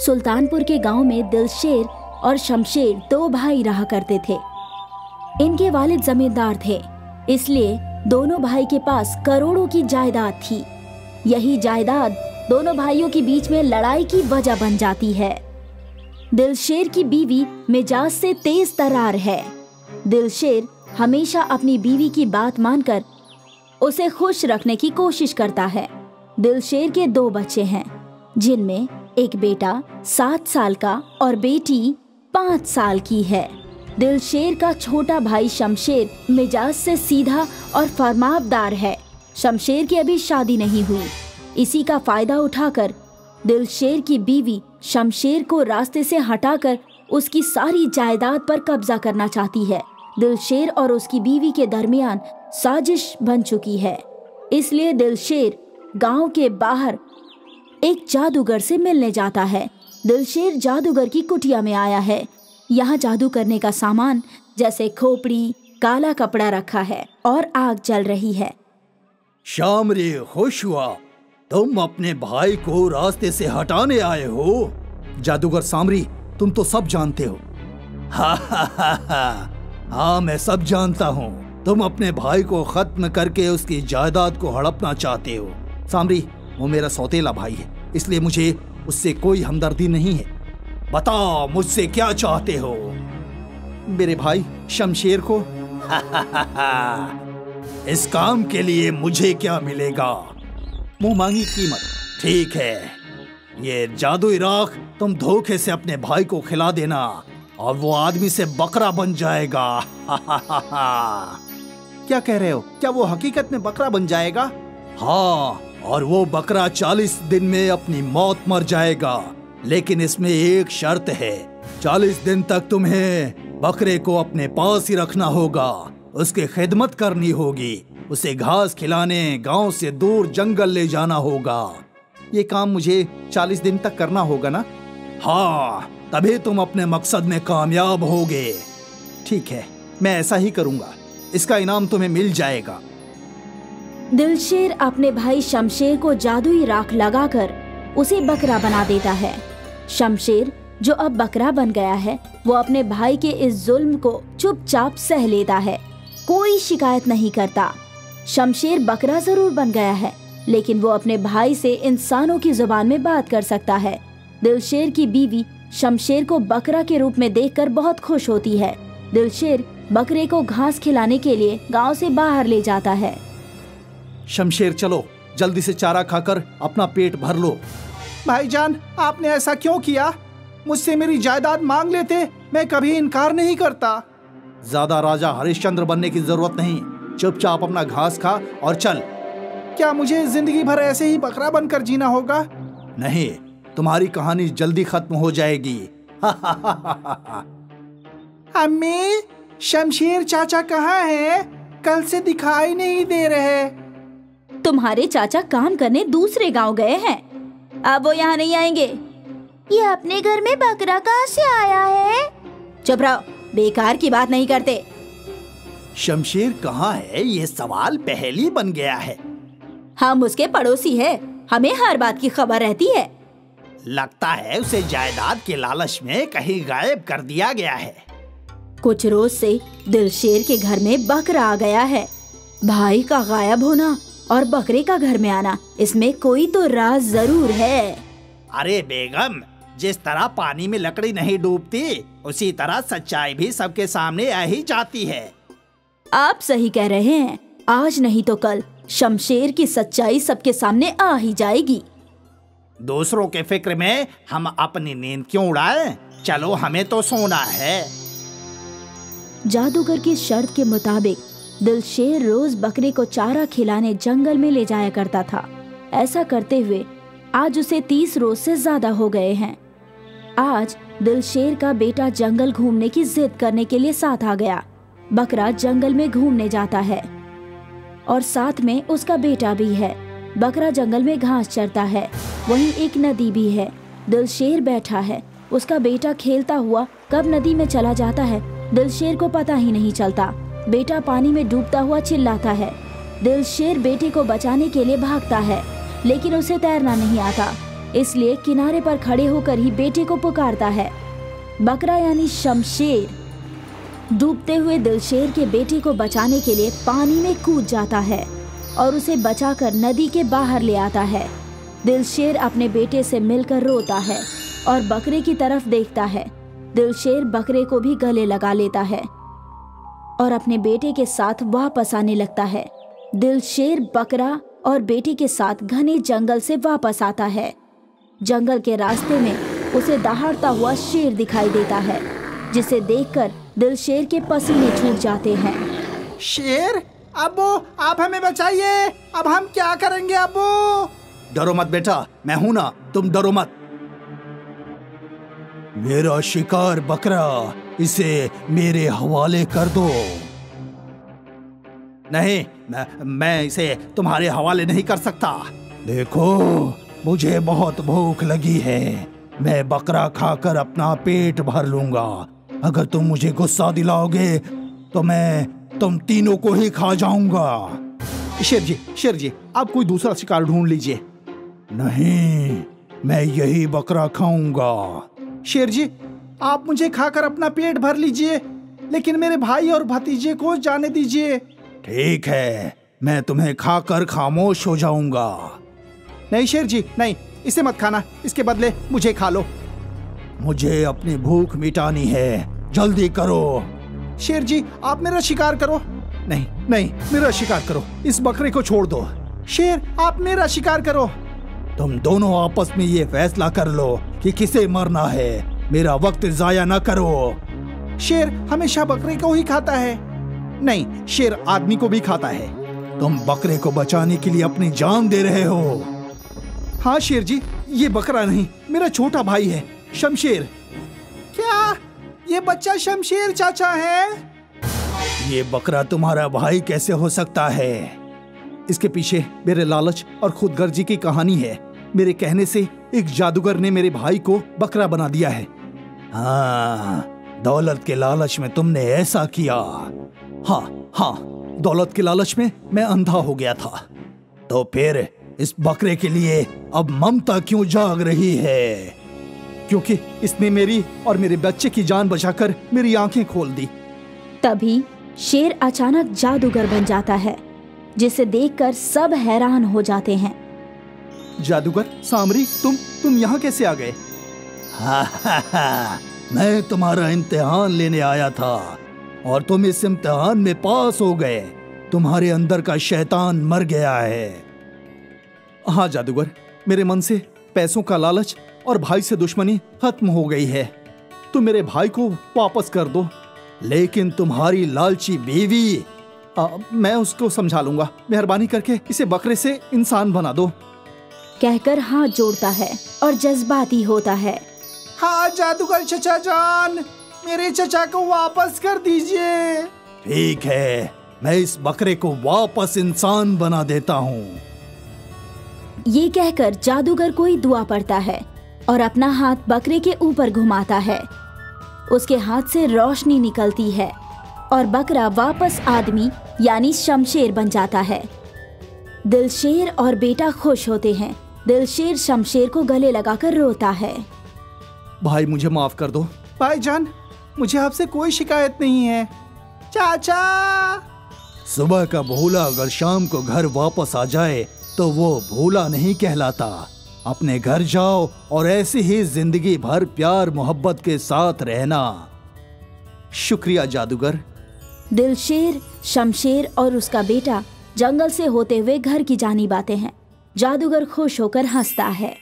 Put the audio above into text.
सुल्तानपुर के गांव में दिलशेर और शमशेर दो भाई रहा करते थे। इनके वालिद जमींदार थे, इसलिए दोनों भाई के पास करोड़ों की जायदाद थी। यही जायदाद दोनों भाइयों के बीच में लड़ाई की वजह बन जाती है। दिलशेर की बीवी मिजाज से तेज तर्रार है। दिलशेर हमेशा अपनी बीवी की बात मानकर उसे खुश रखने की कोशिश करता है। दिलशेर के दो बच्चे हैं, जिनमें एक बेटा 7 साल का और बेटी 5 साल की है। दिलशेर का छोटा भाई शमशेर मिजाज से सीधा और फरमाबदार है। शमशेर की अभी शादी नहीं हुई। इसी का फायदा उठाकर दिलशेर की बीवी शमशेर को रास्ते से हटाकर उसकी सारी जायदाद पर कब्जा करना चाहती है। दिलशेर और उसकी बीवी के दरमियान साजिश बन चुकी है, इसलिए दिलशेर गांव के बाहर एक जादूगर से मिलने जाता है। दिलशेर जादूगर की कुटिया में आया है। यहाँ जादू करने का सामान जैसे खोपड़ी, काला कपड़ा रखा है और आग जल रही है। शामरी, खुश हुआ, तुम अपने भाई को रास्ते से हटाने आए हो। जादूगर सामरी, तुम तो सब जानते हो। हाँ, मैं सब जानता हूँ। तुम अपने भाई को खत्म करके उसकी जायदाद को हड़पना चाहते हो। सामरी, वो मेरा सौतेला भाई है, इसलिए मुझे उससे कोई हमदर्दी नहीं है। बताओ, मुझसे क्या चाहते हो? मेरे भाई शमशेर को। इस काम के लिए मुझे क्या मिलेगा? मुंह मांगी कीमत। ठीक है, ये जादुई राख तुम धोखे से अपने भाई को खिला देना और वो आदमी से बकरा बन जाएगा। क्या कह रहे हो? क्या वो हकीकत में बकरा बन जाएगा? हाँ, और वो बकरा 40 दिन में अपनी मौत मर जाएगा। लेकिन इसमें एक शर्त है, 40 दिन तक तुम्हें बकरे को अपने पास ही रखना होगा, उसकी खिदमत करनी होगी, उसे घास खिलाने गांव से दूर जंगल ले जाना होगा। ये काम मुझे 40 दिन तक करना होगा ना? हाँ, तभी तुम अपने मकसद में कामयाब होगे। ठीक है, मैं ऐसा ही करूंगा। इसका इनाम तुम्हें मिल जाएगा। दिलशेर अपने भाई शमशेर को जादुई राख लगाकर उसे बकरा बना देता है। शमशेर, जो अब बकरा बन गया है, वो अपने भाई के इस जुल्म को चुपचाप सह लेता है, कोई शिकायत नहीं करता। शमशेर बकरा जरूर बन गया है, लेकिन वो अपने भाई से इंसानों की जुबान में बात कर सकता है। दिलशेर की बीवी शमशेर को बकरा के रूप में देखकर बहुत खुश होती है। दिलशेर बकरे को घास खिलाने के लिए गांव से बाहर ले जाता है। शमशेर, चलो जल्दी से चारा खाकर अपना पेट भर लो। भाईजान, आपने ऐसा क्यों किया? मुझसे मेरी जायदाद मांग लेते, मैं कभी इनकार नहीं करता। ज्यादा राजा हरिश्चंद्र बनने की जरूरत नहीं, चुपचाप अपना घास खा और चल। क्या मुझे जिंदगी भर ऐसे ही बकरा बनकर जीना होगा? नहीं, तुम्हारी कहानी जल्दी खत्म हो जाएगी। अम्मी, शमशेर चाचा कहाँ हैं? कल से दिखाई नहीं दे रहे। तुम्हारे चाचा काम करने दूसरे गांव गए हैं, अब वो यहाँ नहीं आएंगे। ये अपने घर में बकरा कहाँ से आया है? चुप रहो, बेकार की बात नहीं करते। शमशेर कहाँ है, ये सवाल पहेली बन गया है। हम उसके पड़ोसी हैं, हमें हर बात की खबर रहती है। लगता है उसे जायदाद के लालच में कहीं गायब कर दिया गया है। कुछ रोज से दिलशेर के घर में बकरा आ गया है। भाई का गायब होना और बकरे का घर में आना, इसमें कोई तो राज जरूर है। अरे बेगम, जिस तरह पानी में लकड़ी नहीं डूबती, उसी तरह सच्चाई भी सबके सामने आ ही जाती है। आप सही कह रहे हैं, आज नहीं तो कल शमशेर की सच्चाई सबके सामने आ ही जाएगी। दूसरों के फिक्र में हम अपनी नींद क्यों उड़ाएं? चलो, हमें तो सोना है। जादूगर की शर्त के मुताबिक दिलशेर रोज बकरे को चारा खिलाने जंगल में ले जाया करता था। ऐसा करते हुए आज उसे 30 रोज से ज्यादा हो गए हैं। आज दिलशेर का बेटा जंगल घूमने की जिद करने के लिए साथ आ गया। बकरा जंगल में घूमने जाता है और साथ में उसका बेटा भी है। बकरा जंगल में घास चरता है, वहीं एक नदी भी है। दिलशेर बैठा है, उसका बेटा खेलता हुआ कब नदी में चला जाता है दिलशेर को पता ही नहीं चलता। बेटा पानी में डूबता हुआ चिल्लाता है। दिलशेर बेटे को बचाने के लिए भागता है, लेकिन उसे तैरना नहीं आता, इसलिए किनारे पर खड़े होकर ही बेटे को पुकारता है। बकरा यानी शमशेर डूबते हुए दिलशेर के बेटे को बचाने के लिए पानी में कूद जाता है और उसे बचाकर नदी के बाहर ले आता है। दिलशेर अपने बेटे से मिलकर रोता है और बकरे की तरफ देखता है। दिलशेर बकरे को भी गले लगा लेता है और अपने बेटे के साथ वापस आने लगता है। दिलशेर बकरा और बेटे के साथ घने जंगल से वापस आता है। जंगल के रास्ते में उसे दहाड़ता हुआ शेर दिखाई देता है, जिसे देखकर दिलशेर के पसीने छूट जाते हैं। शेर, अब्बू आप हमें बचाइए, अब हम क्या करेंगे अब्बू? डरो मत बेटा, मैं हूं ना, तुम डरो मत। मेरा शिकार बकरा, इसे मेरे हवाले कर दो। नहीं, मैं इसे तुम्हारे हवाले नहीं कर सकता। देखो, मुझे बहुत भूख लगी है, मैं बकरा खाकर अपना पेट भर लूंगा। अगर तुम मुझे गुस्सा दिलाओगे तो मैं तुम तीनों को ही खा जाऊंगा। शेर जी, आप कोई दूसरा शिकार ढूंढ लीजिए। नहीं, मैं यही बकरा खाऊंगा। शेर जी, आप मुझे खाकर अपना पेट भर लीजिए, लेकिन मेरे भाई और भतीजे को जाने दीजिए। ठीक है, मैं तुम्हें खाकर खामोश हो जाऊंगा। नहीं शेर जी, नहीं, इसे मत खाना, इसके बदले मुझे खा लो। मुझे अपनी भूख मिटानी है, जल्दी करो। शेर जी, आप मेरा शिकार करो। नहीं, मेरा शिकार करो, इस बकरे को छोड़ दो। शेर, आप मेरा शिकार करो। तुम दोनों आपस में ये फैसला कर लो कि किसे मरना है, मेरा वक्त जाया न करो। शेर हमेशा बकरे को ही खाता है। नहीं, शेर आदमी को भी खाता है। तुम बकरे को बचाने के लिए अपनी जान दे रहे हो। हाँ शेर जी, ये बकरा नहीं, मेरा छोटा भाई है, शमशेर। क्या ये बच्चा शमशेर चाचा है? ये बकरा तुम्हारा भाई कैसे हो सकता है? इसके पीछे मेरे लालच और खुदगर्जी की कहानी है। मेरे कहने से एक जादूगर ने मेरे भाई को बकरा बना दिया है। हाँ, दौलत के लालच में तुमने ऐसा किया। हाँ, दौलत के लालच में मैं अंधा हो गया था। तो फिर इस बकरे के लिए अब ममता क्यों जाग रही है? क्योंकि इसने मेरी और मेरे बच्चे की जान बचाकर मेरी आंखें खोल दी। तभी शेर अचानक जादूगर बन जाता है, जिसे देखकर सब हैरान हो जाते हैं। जादूगर सामरी, तुम यहाँ कैसे आ गए? मैं तुम्हारा इम्तिहान लेने आया था और तुम इस इम्तिहान में पास हो गए। तुम्हारे अंदर का शैतान मर गया है। हाँ जादूगर, मेरे मन से पैसों का लालच और भाई से दुश्मनी खत्म हो गई है। तुम मेरे भाई को वापस कर दो, लेकिन तुम्हारी लालची बीवी, मैं उसको समझा लूंगा। मेहरबानी करके इसे बकरे से इंसान बना दो। कहकर हाथ जोड़ता है और जज्बाती होता है। हाँ जादूगर चचा जान, मेरे चचा को वापस कर दीजिए। ठीक है, मैं इस बकरे को वापस इंसान बना देता हूँ। ये कहकर जादूगर कोई दुआ पड़ता है और अपना हाथ बकरे के ऊपर घुमाता है। उसके हाथ से रोशनी निकलती है और बकरा वापस आदमी यानी शमशेर बन जाता है। दिलशेर और बेटा खुश होते हैं। दिलशेर शमशेर को गले लगाकर रोता है। भाई मुझे माफ कर दो। भाईजान, मुझे आपसे कोई शिकायत नहीं है। चाचा, सुबह का भूला अगर शाम को घर वापस आ जाए तो वो भूला नहीं कहलाता। अपने घर जाओ और ऐसे ही जिंदगी भर प्यार मोहब्बत के साथ रहना। शुक्रिया जादूगर। दिलशेर, शमशेर और उसका बेटा जंगल से होते हुए घर की जानिब आते हैं। जादूगर खुश होकर हंसता है।